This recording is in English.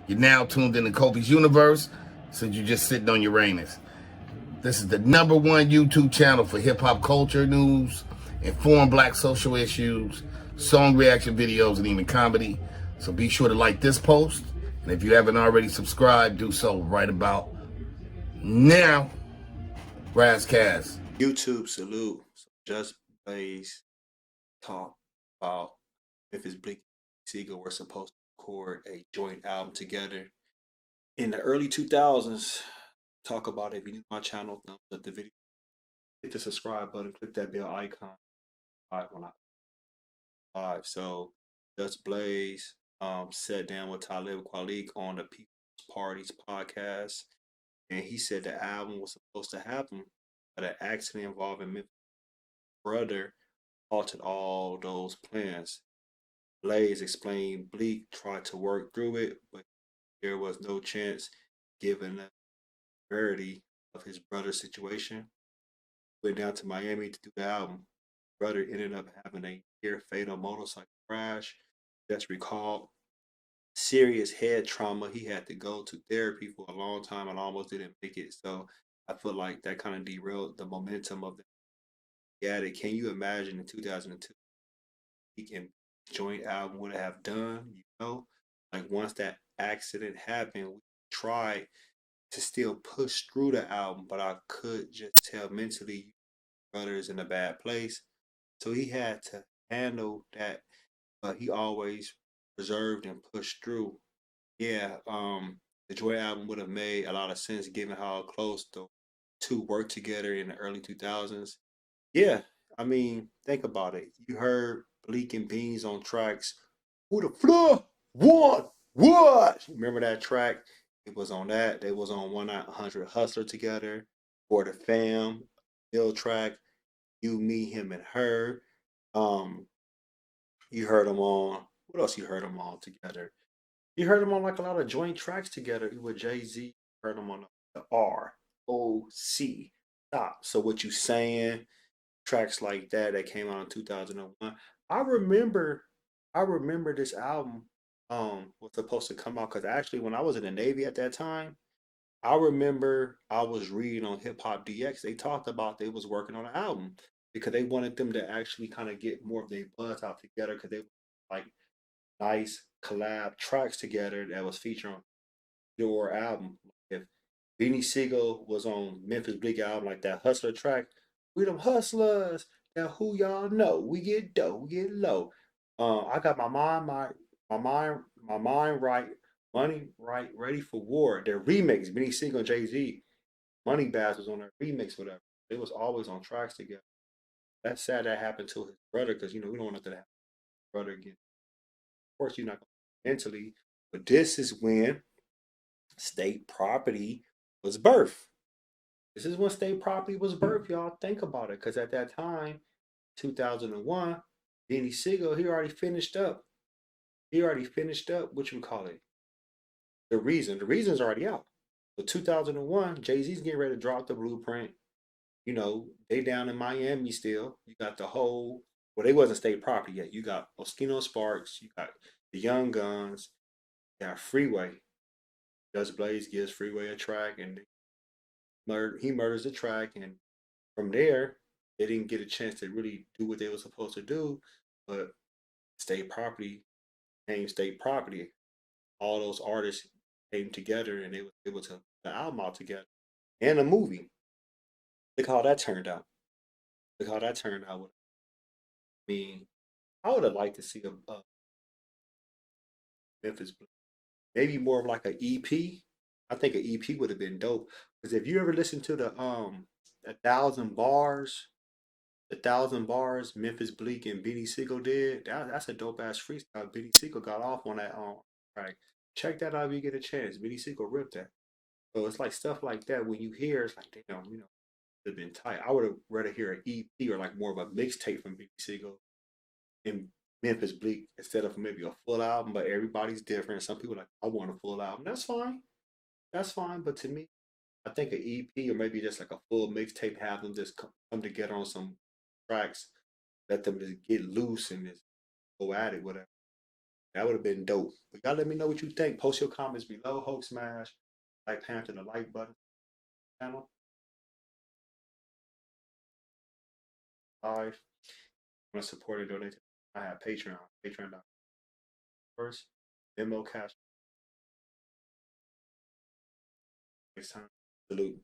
You're now tuned into Kofi's universe, since you're just sitting on Uranus. This is the #1 YouTube channel for hip-hop culture news, informed black social issues, song reaction videos, and even comedy. So be sure to like this post, and if you haven't already subscribed, do so right about now. Razzcast. YouTube salute. So Just Blaze talk about Memphis, Bleek, and Sigel were supposed to record a joint album together in the early 2000s. Talk about it. If you new to my channel, thumbs up the video, hit the subscribe button, click that bell icon. When I live. So Just Blaze sat down with Talib Kweli on the People's Party's podcast, and he said the album was supposed to happen, but an accident involving Memphis' brother halted all those plans. Blaze explained Bleek tried to work through it, but there was no chance given the severity of his brother's situation. Went down to Miami to do the album. Brother ended up having a near fatal motorcycle crash. Just recalled serious head trauma. He had to go to therapy for a long time and almost didn't make it. So I feel like that kind of derailed the momentum of the Can you imagine in 2002 and joint album would have done, like once that accident happened, we tried to still push through the album, but I could just tell mentally brother is in a bad place. So he had to handle that, but he always preserved and pushed through. Yeah, the Joy album would have made a lot of sense given how close the two worked together in the early 2000s. Yeah, I mean, think about it. You heard Bleek and Beans on tracks. Who the floor? What? What? Remember that track? It was on that. They was on 1-900 Hustler together. For the Fam, Bill track. You, me, him, and her. Um, you heard them on. What else you heard them on together? You heard them on like a lot of joint tracks together with Jay-Z. You heard them on the ROC. Stop. So what you saying? Tracks like that came out in 2001. I remember I remember this album was supposed to come out because actually when I was in the Navy at that time, I remember I was reading on Hip Hop DX, they talked about they was working on an album because they wanted them to actually kind of get more of their buzz out together because they like nice collab tracks together that was featured on your album. If Beanie Sigel was on Memphis Bleek album, like that Hustler track, we them hustlers. Now who y'all know? We get dough, we get low. I got my mind right, money right, ready for war. Their remix, Beanie Sigel and Jay-Z, Money Bass was on their remix, whatever. They was always on tracks together. That's sad that happened to his brother because we don't want nothing to happen to his brother again. Of course, you're not going to mentally, but this is when state property was birthed. This is when state property was birthed, y'all. Think about it, because at that time, 2001, Beanie Sigel, he already finished up. He already finished up, what you call it? The Reason. The Reason's already out. So 2001, Jay-Z's getting ready to drop the blueprint. They down in Miami still. You got the whole, well, they wasn't state property yet. You got Moschino Sparks, you got the Young Guns, you got Freeway. Just Blaze gives Freeway a track, and he murders the track, and from there, they didn't get a chance to really do what they were supposed to do. But state property became state property. All those artists came together, and they were able to put the album out together and a movie. Look how that turned out. Look how that turned out. I mean, I would have liked to see a Memphis, maybe more of like an EP. I think an EP would have been dope because if you ever listen to the 1,000 bars, Memphis Bleek and Beanie Sigel did, that's a dope ass freestyle. Beanie Sigel got off on that track. Check that out if you get a chance. Beanie Sigel ripped that. So it's like stuff like that when you hear it's like damn, it'd been tight. I would have rather hear an EP or like more of a mixtape from Beanie Sigel and Memphis Bleek instead of maybe a full album, but everybody's different. Some people are like, I want a full album. That's fine. That's fine. But to me, I think an EP or maybe just like a full mixtape, have them just come together on some tracks, let them just get loose and just go at it, whatever. That would have been dope. But y'all let me know what you think. Post your comments below. Hope smash like Panther the like button channel. Live. Want to support and donate? I have Patreon. Patreon.com. First, Venmo, Cash. Next time. Salute.